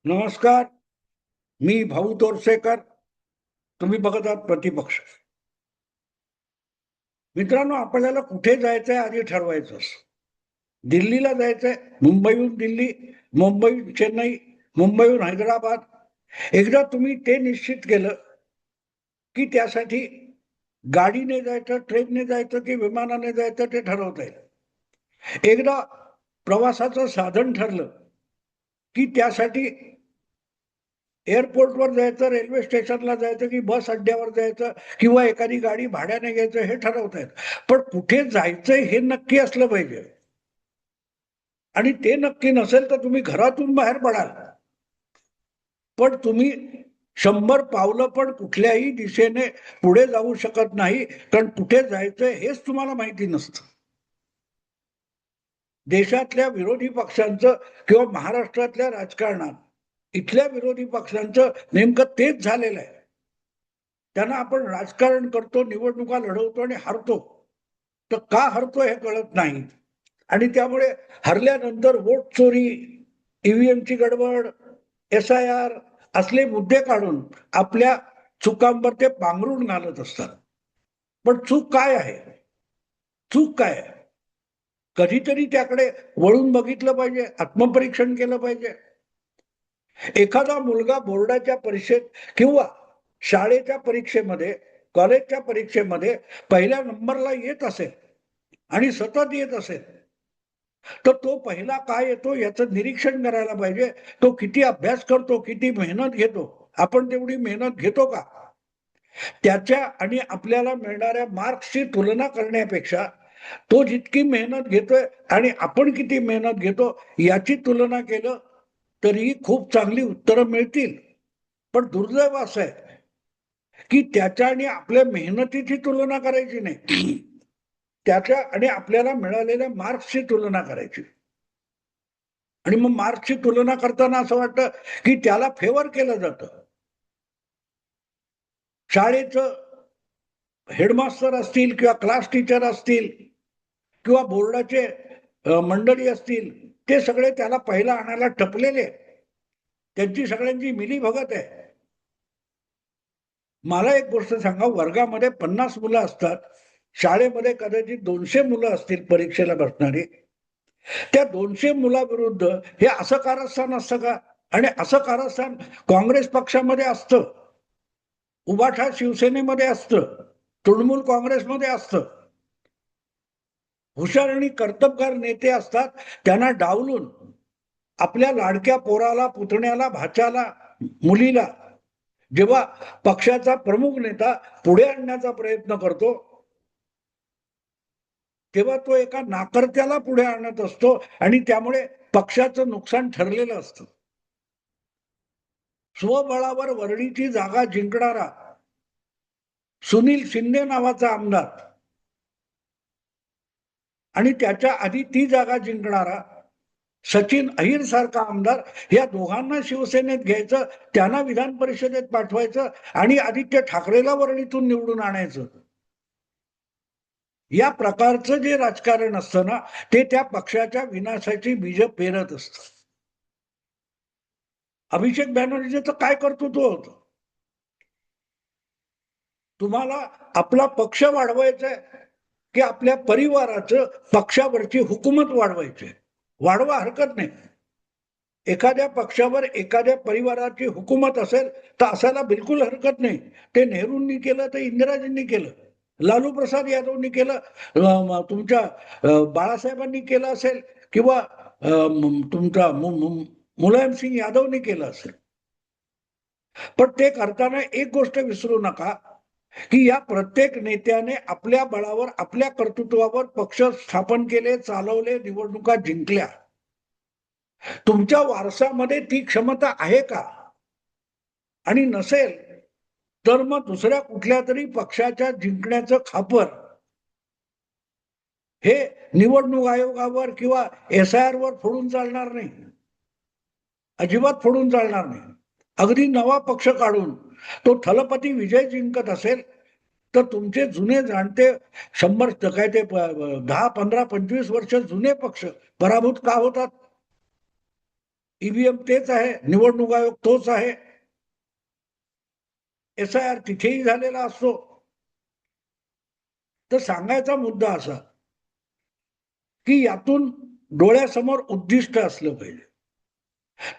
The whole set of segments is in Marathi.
नमस्कार. मी भाऊ तोरसेकर. तुम्ही बघत आहात प्रतिपक्ष. मित्रांनो, आपल्याला कुठे जायचंय आधी ठरवायचं असतं. दिल्लीला जायचंय, मुंबईहून दिल्ली, मुंबईहून चेन्नई, मुंबईहून हैदराबाद. एकदा तुम्ही ते निश्चित केलं की त्यासाठी गाडीने जायचं, ट्रेनने जायचं की विमानाने जायचं ते ठरवता येईल. एकदा प्रवासाचं साधन ठरलं की त्यासाठी एअरपोर्टवर जायचं, रेल्वे स्टेशनला जायचं की बस अड्ड्यावर जायचं किंवा एखादी गाडी भाड्याने घ्यायचं हे ठरवता येत. पण कुठे जायचंय हे नक्की असलं पाहिजे. आणि ते नक्की नसेल तर तुम्ही घरातून बाहेर पडाल, पण तुम्ही 100 पावलं पण कुठल्याही दिशेने पुढे जाऊ शकत नाही, कारण कुठे जायचंय हेच तुम्हाला माहिती नसतं. देशातल्या विरोधी पक्षांचं किंवा महाराष्ट्रातल्या राजकारणात इथल्या विरोधी पक्षांचं नेमकं तेच झालेलं आहे. त्यांना आपण राजकारण करतो, निवडणुका लढवतो आणि हरतो. तर का हरतो हे कळत नाही. आणि त्यामुळे हरल्यानंतर वोट चोरी, ईव्हीएमची गडबड, SIR असले मुद्दे काढून आपल्या चुकांवर ते पांघरून घालत असतात. पण चूक काय आहे? चूक काय आहे? कधीतरी त्याकडे वळून बघितलं पाहिजे, आत्मपरीक्षण केलं पाहिजे. एखादा मुलगा बोर्डाच्या परीक्षेत किंवा शाळेच्या परीक्षेमध्ये, कॉलेजच्या परीक्षेमध्ये पहिल्या नंबरला येत असेल आणि सतत येत असेल, तर तो पहिला काय येतो याचं निरीक्षण करायला पाहिजे. तो किती अभ्यास करतो, किती मेहनत घेतो, आपण तेवढी मेहनत घेतो का? त्याच्या आणि आपल्याला मिळणाऱ्या मार्क्सची तुलना करण्यापेक्षा तो जितकी मेहनत घेतोय आणि आपण किती मेहनत घेतो याची तुलना केलं तरीही खूप चांगली उत्तरं मिळतील. पण दुर्दैव असं आहे की त्याच्या आणि आपल्या मेहनतीची तुलना करायची नाही. त्याच्या आणि आपल्याला मिळालेल्या मार्क्सची तुलना करायची. आणि मग मार्क्सची तुलना करताना असं वाटतं की त्याला फेवर केलं जातं. शाळेचं हेडमास्टर असतील किंवा क्लास टीचर असतील किंवा बोर्डाचे मंडळी असतील, ते सगळे त्याला पहिला आणायला टपलेले. त्यांची सगळ्यांची मिलीभगत आहे. मला एक गोष्ट सांगा, वर्गामध्ये 50 मुलं असतात, शाळेमध्ये कदाचित 200 मुलं असतील परीक्षेला बसणारी. त्या 200 मुलाविरुद्ध हे असं कारस्थान असतं का? आणि असं कारस्थान काँग्रेस पक्षामध्ये असतं, उबाठा शिवसेनेमध्ये असतं, तृणमूल काँग्रेसमध्ये असतं. हुशार आणि कर्तबगार नेते असतात, त्यांना डावलून आपल्या लाडक्या पोराला, पुतण्याला, भाच्याला, मुलीला जेव्हा पक्षाचा प्रमुख नेता पुढे आणण्याचा प्रयत्न करतो, तेव्हा तो एका नाकर्त्याला पुढे आणत असतो आणि त्यामुळे पक्षाचं नुकसान ठरलेलं असतं. स्वबळावर वरळीची जागा जिंकणारा सुनील शिंदे नावाचा आमदार आणि त्याच्या आधी ती जागा जिंकणारा सचिन अहिर सारखा आमदार, या दोघांना शिवसेनेत घ्यायचं, त्यांना विधान परिषदेत पाठवायचं आणि आदित्य ठाकरेला वरळीतून निवडून आणायचं. या प्रकारचं जे राजकारण असतं ना, ते त्या पक्षाच्या विनाशाची बीज पेरत असतं. अभिषेक बॅनर्जीचं काय कर्तृत्व होतं? तुम्हाला आपला पक्ष वाढवायचा आहे की आपल्या परिवाराचं पक्षावरची हुकूमत वाढवायची? वाढवा, हरकत नाही. एखाद्या पक्षावर एखाद्या परिवाराची हुकूमत असेल तर असायला बिलकुल हरकत नाही. ते नेहरूंनी केलं, तर इंदिराजींनी केलं, लालू प्रसाद यादवनी केलं, तुमच्या बाळासाहेबांनी केलं असेल किंवा तुमचा मुलायम सिंग यादवनी केलं असेल. पण ते करताना एक गोष्ट विसरू नका की या प्रत्येक नेत्याने आपल्या बळावर, आपल्या कर्तृत्वावर पक्ष स्थापन केले, चालवले, निवडणुका जिंकल्या. तुमच्या वारसामध्ये ती क्षमता आहे का? आणि नसेल तर मग दुसऱ्या कुठल्या तरी पक्षाच्या जिंकण्याचं खापर हे निवडणूक आयोगावर किंवा SIR वर फोडून चालणार नाही. अजिबात फोडून चालणार नाही. अगदी नवा पक्ष काढून तो थलपती विजय जिंकत असेल तर तुमचे जुने जाणते 100 काय ते 10, 15, 25 वर्ष जुने पक्ष पराभूत का होतात? ईव्हीएम तेच आहे, निवडणूक आयोग तोच आहे, SIR तिथेही झालेला असतो. तर सांगायचा मुद्दा असा की यातून डोळ्यासमोर उद्दिष्ट असलं पाहिजे.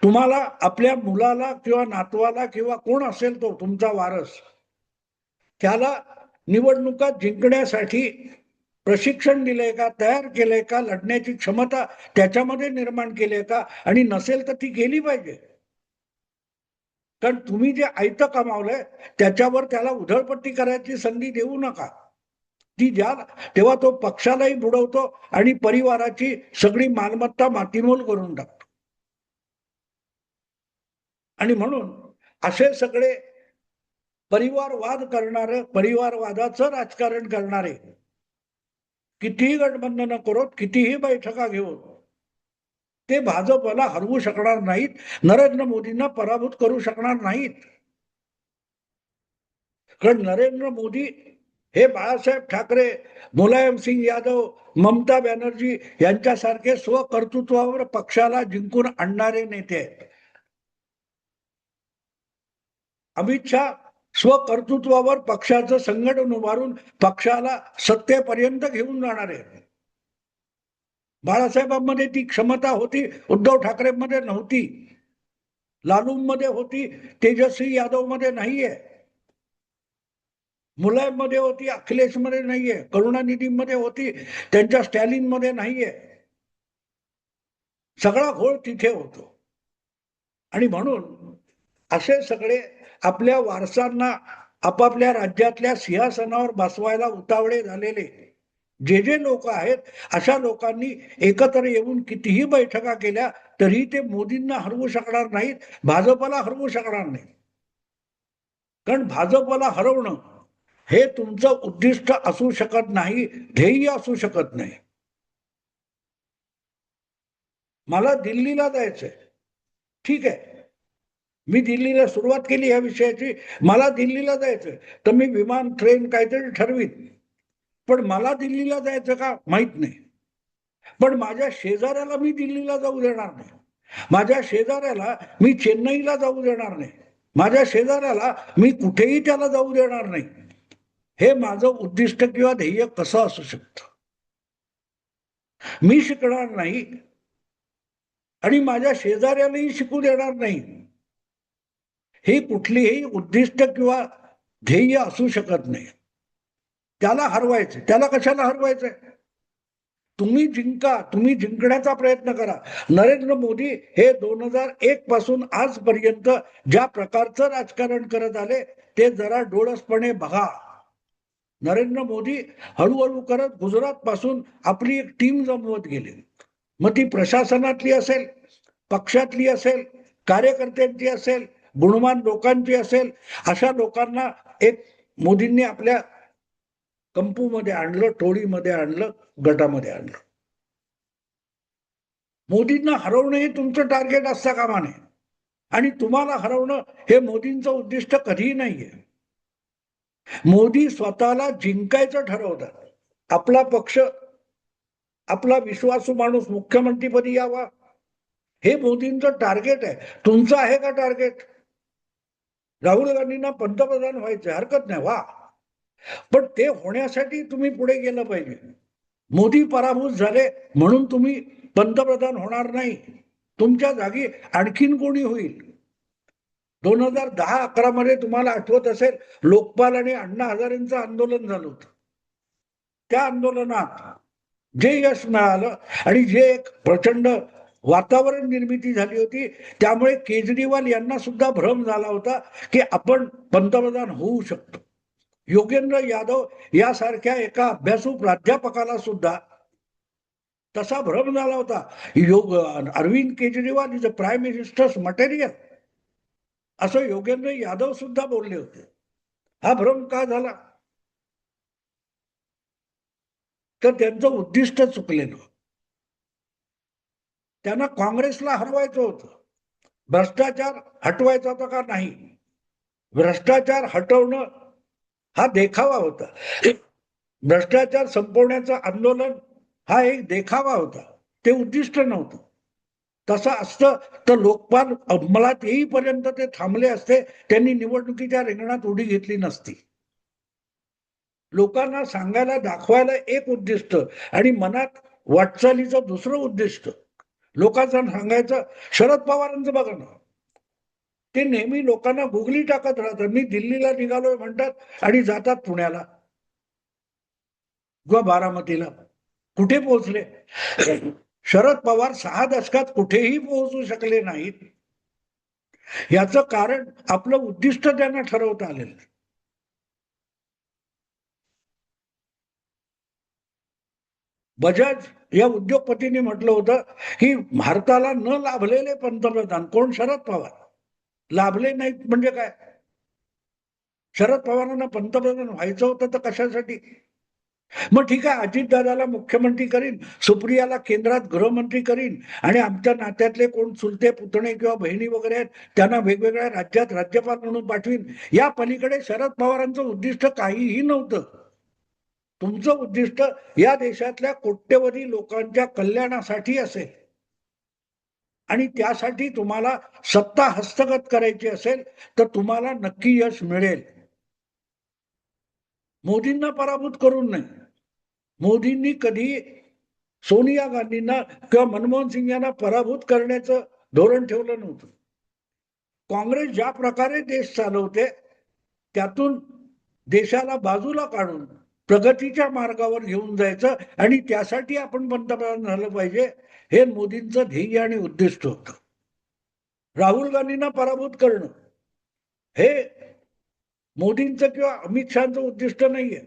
तुम्हाला आपल्या मुलाला किंवा नातवाला किंवा कोण असेल तो तुमचा वारस, त्याला निवडणुका जिंकण्यासाठी प्रशिक्षण दिलंय का, तयार केलंय का, लढण्याची क्षमता त्याच्यामध्ये निर्माण केली का, आणि नसेल तर ती केली पाहिजे. कारण तुम्ही जे आयतं कमावलंय त्याच्यावर त्याला उधळपट्टी करायची संधी देऊ नका. ती द्या, तेव्हा तो पक्षालाही बुडवतो आणि परिवाराची सगळी मालमत्ता मातीमोल करून टाकतो. आणि म्हणून असे सगळे परिवारवाद करणारे, परिवारवादाचं राजकारण करणारे कितीही गठबंधन करोत, कितीही बैठका घेऊन ते भाजपला हरवू शकणार नाहीत, नरेंद्र मोदींना पराभूत करू शकणार नाहीत. कारण नरेंद्र मोदी हे बाळासाहेब ठाकरे, मुलायम सिंग यादव, ममता बॅनर्जी यांच्यासारखे स्वकर्तृत्वावर पक्षाला जिंकून आणणारे नेते आहेत. अमित शहा स्वकर्तृत्वावर पक्षाचं संघटन उभारून पक्षाला सत्तेपर्यंत घेऊन जाणारे आहेत. बाळासाहेबांमध्ये ती क्षमता होती, उद्धव ठाकरेंमध्ये नव्हती. लालूंमध्ये होती, तेजस्वी यादव मध्ये नाहीये. मुलायम मध्ये होती, अखिलेश मध्ये नाहीये. करुणानिधी मध्ये होती, त्यांच्या स्टॅलिन मध्ये नाहीये. सगळा घोळ तिथे होतो. आणि म्हणून असे सगळे आपल्या वारसांना आपापल्या राज्यातल्या सिंहासनावर बसवायला उतावळे झालेले जे जे लोक आहेत, अशा लोकांनी एकत्र येऊन कितीही बैठका केल्या तरी ते मोदींना हरवू शकणार नाहीत, भाजपला हरवू शकणार नाही. कारण भाजपला हरवणं हे तुमचं उद्दिष्ट असू शकत नाही, ध्येय असू शकत नाही. मला दिल्लीला जायचंय, ठीक आहे, मी दिल्लीला सुरुवात केली या विषयाची, मला दिल्लीला जायचंय तर मी विमान, ट्रेन काहीतरी ठरवीन. पण मला दिल्लीला जायचं का माहित नाही. पण माझ्या शेजाऱ्याला मी दिल्लीला जाऊ देणार नाही, माझ्या शेजाऱ्याला मी चेन्नईला जाऊ देणार नाही, माझ्या शेजाऱ्याला मी कुठेही त्याला जाऊ देणार नाही. हे माझं उद्दिष्ट किंवा ध्येय कसं असू शकतं? मी शिकणार नाही आणि माझ्या शेजाऱ्यालाही शिकू देणार नाही, हे कुठलीही उद्दिष्ट किंवा ध्येय असू शकत नाही. त्याला हरवायचं, त्याला कशाला हरवायचंय? तुम्ही जिंका, तुम्ही जिंकण्याचा प्रयत्न करा. नरेंद्र मोदी हे 2001 पासून आजपर्यंत ज्या प्रकारचं राजकारण करत आले ते जरा डोळसपणे बघा. नरेंद्र मोदी हळूहळू करत गुजरात पासून आपली एक टीम जमवत गेले. मग ती प्रशासनातली असेल, पक्षातली असेल, कार्यकर्त्यांची असेल, गुणवान लोकांची असेल, अशा लोकांना एक मोदींनी आपल्या कंपूमध्ये आणलं, टोळीमध्ये आणलं, गटामध्ये आणलं. मोदींना हरवणं हे तुमचं टार्गेट असता कामा नये. आणि तुम्हाला हरवणं हे मोदींचं उद्दिष्ट कधीही नाहीये. मोदी स्वतःला जिंकायचं ठरवतात. आपला पक्ष, आपला विश्वासू माणूस मुख्यमंत्रीपदी यावा, हे मोदींचं टार्गेट आहे. तुमचं आहे का टार्गेट? राहुल गांधींना पंतप्रधान व्हायचे, हरकत नाही, वा, पण ते होण्यासाठी तुम्ही पुढे गेलं पाहिजे. मोदी पराभूत झाले म्हणून तुम्ही पंतप्रधान होणार नाही, तुमच्या जागी आणखीन कोणी होईल. 2010-11 मध्ये तुम्हाला आठवत असेल, लोकपाल आणि अण्णा हजारेंचं आंदोलन झालं होतं. त्या आंदोलनात जे यश मिळालं आणि जे एक प्रचंड वातावरण निर्मिती झाली होती, त्यामुळे केजरीवाल यांना सुद्धा भ्रम झाला होता की आपण पंतप्रधान होऊ शकतो. योगेंद्र यादव यासारख्या एका अभ्यासू प्राध्यापकाला सुद्धा तसा भ्रम झाला होता. Arvind Kejriwal is a prime minister's material, असं योगेंद्र यादव सुद्धा बोलले होते. हा भ्रम का झाला? तर त्यांचं उद्दिष्ट चुकलेलं. त्यांना काँग्रेसला हरवायचं होतं, भ्रष्टाचार हटवायचा होता का नाही. भ्रष्टाचार हटवणं हा देखावा होता, भ्रष्टाचार संपवण्याचं आंदोलन हा एक देखावा होता, ते उद्दिष्ट नव्हतं. तसं असतं तर लोकपाल अंमलात येईपर्यंत ते थांबले असते, त्यांनी निवडणुकीच्या रिंगणात उडी घेतली नसती. लोकांना सांगायला दाखवायला एक उद्दिष्ट आणि मनात वाटचालीचं दुसरं उद्दिष्ट. लोकांना सांगायचं, शरद पवारांचं बघा ना, ते नेहमी लोकांना गुगली टाकत राहतात. मी दिल्लीला निघालोय म्हणतात आणि जातात पुण्याला किंवा बारामतीला. कुठे पोहोचले? शरद पवार 6 दशकात कुठेही पोहोचू शकले नाहीत. याचं कारण आपलं उद्दिष्ट त्यांना ठरवता आलेलं. बजाज या उद्योगपतींनी म्हटलं होतं की भारताला न लाभलेले पंतप्रधान कोण? शरद पवार. लाभले नाहीत म्हणजे काय? शरद पवारांना पंतप्रधान व्हायचं होतं तर कशासाठी? मग ठीक आहे, अजितदादाला मुख्यमंत्री करीन, सुप्रियाला केंद्रात गृहमंत्री करीन आणि आमच्या नात्यातले कोण चुलते पुतणे किंवा बहिणी वगैरे आहेत त्यांना वेगवेगळ्या राज्यात राज्यपाल म्हणून पाठवीन. या पलीकडे शरद पवारांचं उद्दिष्ट काहीही नव्हतं. तुमचं उद्दिष्ट या देशातल्या कोट्यवधी लोकांच्या कल्याणासाठी असेल आणि त्यासाठी तुम्हाला सत्ता हस्तगत करायची असेल तर तुम्हाला नक्की यश मिळेल. मोदींना पराभूत करून नाही. मोदींनी कधी सोनिया गांधींना किंवा मनमोहन सिंग यांना पराभूत करण्याचं धोरण ठेवलं नव्हतं. काँग्रेस ज्या प्रकारे देश चालवते त्यातून देशाला बाजूला काढून प्रगतीच्या मार्गावर घेऊन जायचं आणि त्यासाठी आपण पंतप्रधान झालं पाहिजे, हे मोदींचं ध्येय आणि उद्दिष्ट होतं. राहुल गांधींना पराभूत करणं हे मोदींचं किंवा अमित शहाचं उद्दिष्ट नाहीये.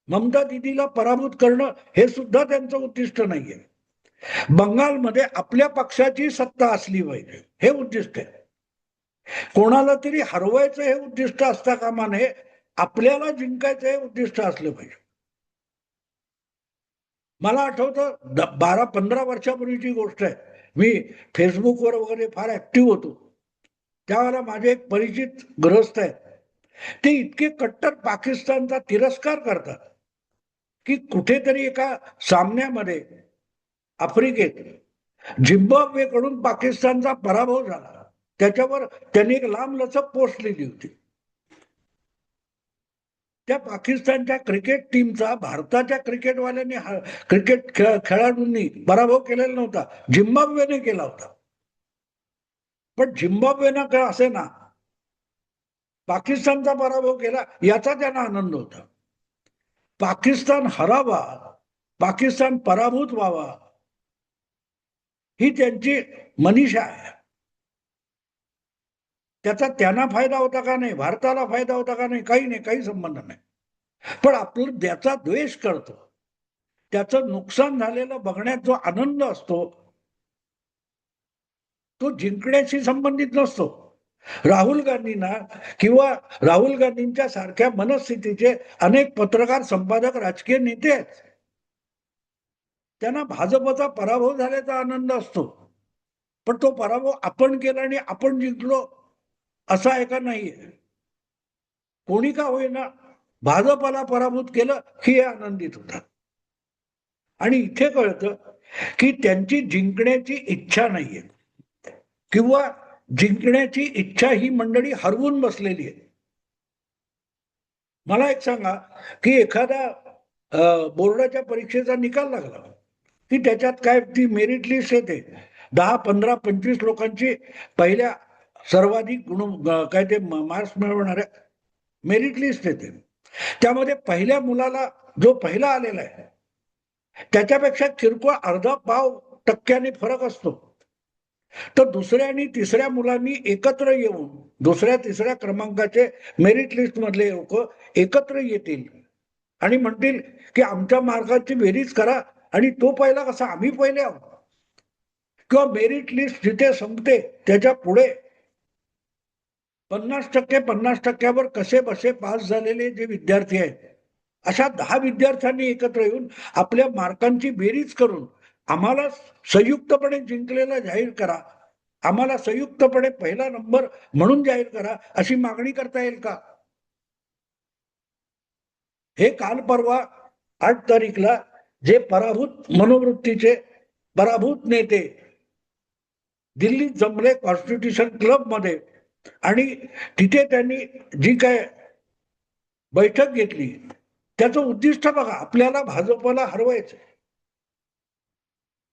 ममता दिदीला पराभूत करणं हे सुद्धा त्यांचं उद्दिष्ट नाहीये. बंगालमध्ये आपल्या पक्षाची सत्ता असली पाहिजे, हे उद्दिष्ट आहे. कोणाला तरी हरवायचं हे उद्दिष्ट असता कामा नये, आपल्याला जिंकायचं हे उद्दिष्ट असलं पाहिजे. मला आठवतं 12-15 वर्षापूर्वीची गोष्ट आहे. मी फेसबुकवर वगैरे फार ऍक्टिव्ह होतो. त्यावेळेला माझे एक परिचित गृहस्थ आहेत. ते इतके कट्टर पाकिस्तानचा तिरस्कार करतात की कुठेतरी एका सामन्यामध्ये आफ्रिकेत झिम्बाब्वेकडून पाकिस्तानचा पराभव झाला. त्याच्यावर त्यांनी एक लांबलचक पोस्ट लिहिली होती. त्या पाकिस्तानच्या क्रिकेट टीमचा भारताच्या क्रिकेटवाल्यांनी क्रिकेट खेळाडूंनी पराभव केलेला नव्हता, झिम्बाब्वेने केला होता. पण झिम्बाब्वेनं काय असे ना पाकिस्तानचा पराभव केला याचा त्यांना आनंद होता. पाकिस्तान हरावा, पाकिस्तान पराभूत व्हावा, ही त्यांची मनीषा आहे. त्याचा त्यांना फायदा होता का नाही, भारताला फायदा होता का नाही, काही नाही, काही संबंध नाही. पण आपलं ज्याचा द्वेष करतो, त्याचं नुकसान झालेलं बघण्यात जो आनंद असतो तो जिंकण्याशी संबंधित नसतो. राहुल गांधींना किंवा राहुल गांधींच्या सारख्या मनस्थितीचे अनेक पत्रकार, संपादक, राजकीय नेते आहेत. त्यांना भाजपचा पराभव झाल्याचा आनंद असतो. पण तो पराभव आपण केला आणि आपण जिंकलो असा आहे का? नाहीये. कोणी का होईना भाजपला पराभूत केलं ही आनंदित होतात. आणि इथे कळतं की त्यांची जिंकण्याची इच्छा नाहीये किंवा जिंकण्याची इच्छा ही मंडळी हरवून बसलेली आहे. मला एक सांगा की एखादा बोर्डाच्या परीक्षेचा निकाल लागला की त्याच्यात काय ती मेरिट लिस्ट येते, 10, 15, 25 लोकांची पहिल्या सर्वाधिक काय ते मार्क्स मिळवणाऱ्या मेरिट लिस्ट येते. त्यामध्ये पहिल्या मुलाला जो पहिला आलेला आहे त्याच्यापेक्षा किरकोळ अर्धा पाव टक्क्याने फरक असतो. तर दुसऱ्या आणि तिसऱ्या मुलांनी एकत्र येऊन दुसऱ्या तिसऱ्या क्रमांकाचे मेरिट लिस्ट मधले लोक एकत्र येतील आणि म्हणतील की आमच्या मार्काची बेरीज करा आणि तो पहिला कसा, आम्ही पहिले आहोत. किंवा मेरिट लिस्ट जिथे संपते त्याच्या पुढे 50% 50%वर कसे बसे पास झालेले जे विद्यार्थी आहेत, अशा 10 विद्यार्थ्यांनी एकत्र येऊन आपल्या मार्कांची बेरीज करून आम्हाला संयुक्तपणे जिंकलेला जाहीर करा, आम्हाला संयुक्तपणे पहिला नंबर म्हणून जाहीर करा, अशी मागणी करता येईल का? हे काल परवा 8 तारीखला जे पराभूत मनोवृत्तीचे पराभूत नेते दिल्लीत जमले कॉन्स्टिट्यूशन क्लब मध्ये, आणि तिथे त्यांनी जी काय बैठक घेतली, त्याचं उद्दिष्ट बघा, आपल्याला भाजपला हरवायचं,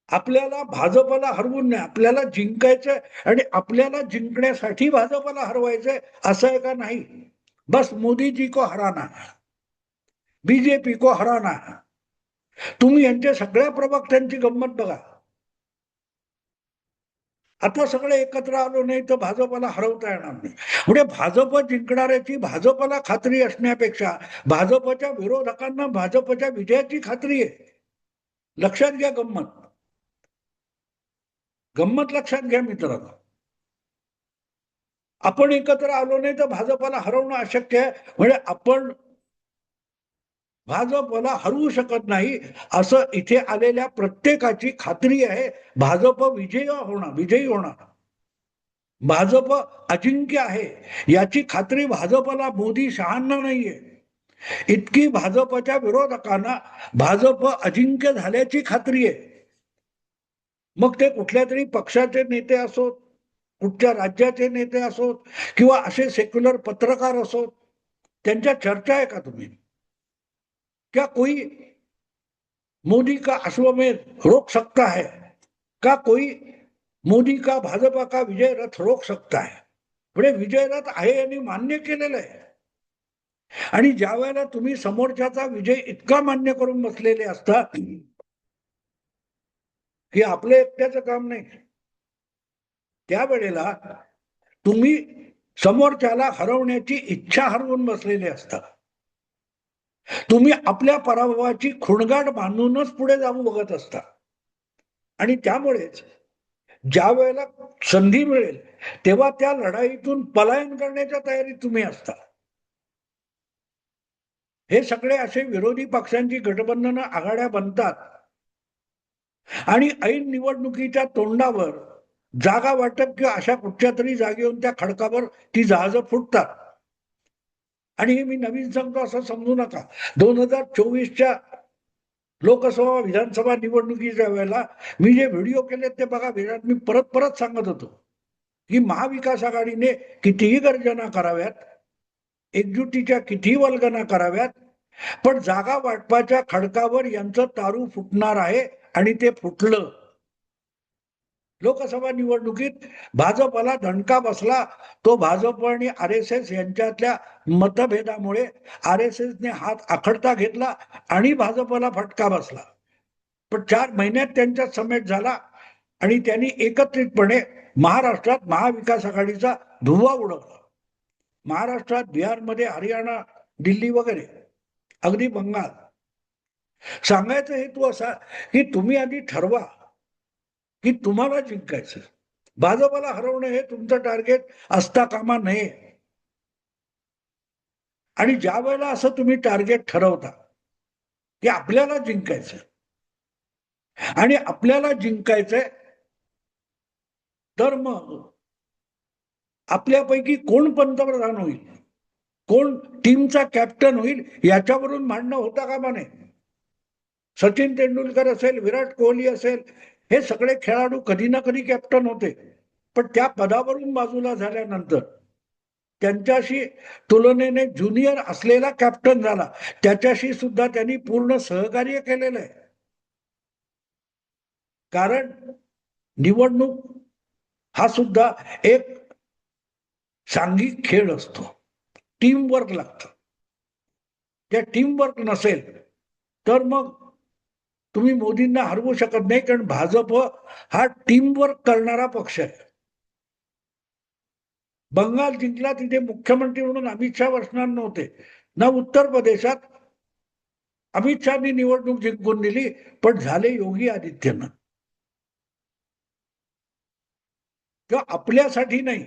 आपल्याला भाजपला हरवून नाही, आपल्याला जिंकायचंय, आणि आपल्याला जिंकण्यासाठी भाजपला हरवायचंय, असं आहे का? नाही. बस मोदी जी को हराना, बीजेपी को हराना. तुम्ही यांच्या सगळ्या प्रवक्त्यांची गंमत बघा. आता सगळे एकत्र आलो नाही तर भाजपला हरवता येणार नाही. म्हणजे भाजप जिंकणाऱ्याची भाजपला खात्री असण्यापेक्षा भाजपच्या विरोधकांना भाजपच्या विजयाची खात्री आहे. लक्षात घ्या गंमत. गंमत लक्षात घ्या मित्रांनो. आपण एकत्र आलो नाही तर भाजपला हरवणं अशक्य आहे. म्हणजे आपण भाजपला हरवू शकत नाही, असं इथे आलेल्या प्रत्येकाची खात्री आहे. भाजप विजयी होणार. भाजप अजिंक्य आहे याची खात्री भाजपला, मोदी शहांना नाहीये. इतकी भाजपच्या विरोधकांना भाजप अजिंक्य झाल्याची खात्री आहे. मग ते कुठल्या तरी पक्षाचे नेते असोत, कुठच्या राज्याचे नेते असोत, किंवा असे सेक्युलर पत्रकार असोत, त्यांच्या चर्चा आहे का तुम्ही? क्या कोई मोदी का अश्वमेध रोक सकता है? का कोई मोदी का भाजपा का विजय रथ रोक सकता है? म्हणजे विजय रथ आहे यांनी मान्य केलेलं आहे. आणि ज्या वेळेला तुम्ही समोरच्याचा विजय इतका मान्य करून बसलेले असता की आपलं एकट्याचं काम नाही, त्यावेळेला तुम्ही समोरच्याला हरवण्याची इच्छा हरवून बसलेले असता. तुम्ही आपल्या पराभवाची खुणगाठ बांधूनच पुढे जाऊ बघत असता. आणि त्यामुळेच ज्या वेळेला संधी मिळेल तेव्हा त्या लढाईतून पलायन करण्याच्या तयारीत तुम्ही असता. हे सगळे असे विरोधी पक्षांची गठबंधन आघाड्या बनतात, आणि ऐन निवडणुकीच्या तोंडावर जागा वाटप किंवा अशा कुठच्या तरी जागेवरून त्या खडकावर ती जहाजं फुटतात. आणि हे मी नवीन सांगतो असं समजू नका. 2024च्या लोकसभा विधानसभा निवडणुकीच्या वेळेला मी जे व्हिडिओ केले ते बघा. मी परत परत सांगत होतो की महाविकास आघाडीने कितीही गर्जना कराव्यात, एकजुटीच्या कितीही वल्गना कराव्यात, पण जागा वाटपाच्या खडकावर यांचं तारू फुटणार आहे, आणि ते फुटलं. लोकसभा निवडणुकीत भाजपला धणका बसला. तो भाजप आणि RSS यांच्यातल्या मतभेदामुळे RSSने हात आखडता घेतला आणि भाजपला फटका बसला. पण 4 महिन्यात त्यांच्यात समेट झाला, आणि त्यांनी एकत्रितपणे महाराष्ट्रात महाविकास आघाडीचा धुव्वा उडवला. महाराष्ट्रात, बिहारमध्ये, हरियाणा, दिल्ली वगैरे, अगदी बंगाल. सांगायचा हेतू असा की तुम्ही आधी ठरवा की तुम्हाला जिंकायचं. भाजपला हरवणं हे तुमचं टार्गेट असता कामा नये. आणि ज्या वेळेला असं तुम्ही टार्गेट ठरवता की आपल्याला जिंकायचं, आणि आपल्याला जिंकायचंय, तर मग आपल्यापैकी कोण पंतप्रधान होईल, कोण टीमचा कॅप्टन होईल, याच्यावरून भांडणं होता कामा नये. सचिन तेंडुलकर असेल, विराट कोहली असेल, हे सगळे खेळाडू कधी ना कधी कॅप्टन होते. पण त्या पदावरून बाजूला झाल्यानंतर त्यांच्याशी तुलनेने ज्युनियर असलेला कॅप्टन झाला, त्याच्याशी सुद्धा त्यांनी पूर्ण सहकार्य केलेलं आहे. कारण निवडणूक हा सुद्धा एक सांघिक खेळ असतो, टीमवर्क लागतं. त्या टीमवर्क नसेल तर मग तुम्ही मोदींना हरवू शकत नाही, कारण भाजप हा टीमवर्क करणारा पक्ष आहे. बंगाल जिंकला, तिथे मुख्यमंत्री म्हणून अमित शाह बसणार नव्हते ना. उत्तर प्रदेशात अमित शहानी निवडणूक जिंकून दिली, पण झाले योगी आदित्यनाथ. किंवा आपल्यासाठी नाही,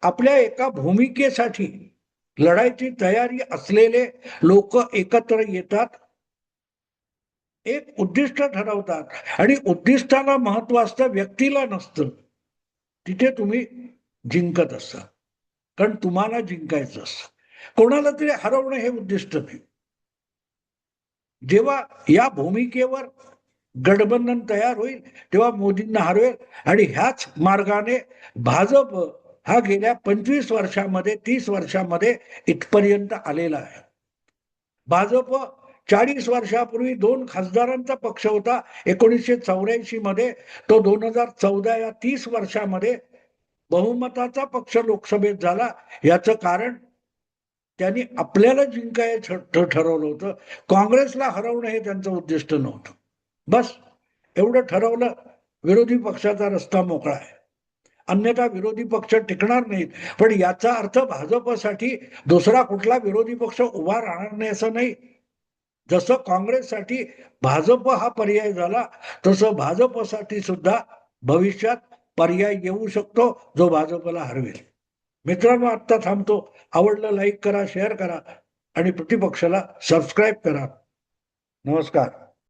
आपल्या एका भूमिकेसाठी लढायची तयारी असलेले लोक एकत्र येतात, एक उद्दिष्ट ठरवतात, आणि उद्दिष्टाला महत्व असतं, व्यक्तीला नसतं. तिथे तुम्ही जिंकत असता, कारण तुम्हाला जिंकायचं असतं. कोणाला तरी हरवणं हे उद्दिष्ट नाही. जेव्हा या भूमिकेवर गठबंधन तयार होईल तेव्हा मोदींना हरवेल. आणि ह्याच मार्गाने भाजप हा गेल्या 25 वर्षामध्ये 30 वर्षामध्ये इथपर्यंत आलेला आहे. भाजप 40 वर्षापूर्वी 2 खासदारांचा पक्ष होता. 1984 मध्ये तो 2014 या 30 वर्षामध्ये बहुमताचा पक्ष लोकसभेत झाला. याचं कारण त्यांनी आपल्याला जिंकायचं ठरवलं होतं. काँग्रेसला हरवणं हे त्यांचं उद्दिष्ट नव्हतं. बस एवढं ठरवलं, विरोधी पक्षाचा रस्ता मोकळा आहे. अन्यथा विरोधी पक्ष टिकणार नाहीत. पण याचा अर्थ भाजपसाठी दुसरा कुठला विरोधी पक्ष उभा राहणार नाही असं नाही. जसं काँग्रेससाठी भाजप हा पर्याय झाला, तसं भाजपसाठी सुद्धा भविष्यात पर्याय येऊ शकतो जो भाजपला हरवेल. मित्रांनो, आत्ता थांबतो. आवडलं लाईक करा, शेअर करा आणि प्रतिपक्षाला सबस्क्राईब करा. नमस्कार.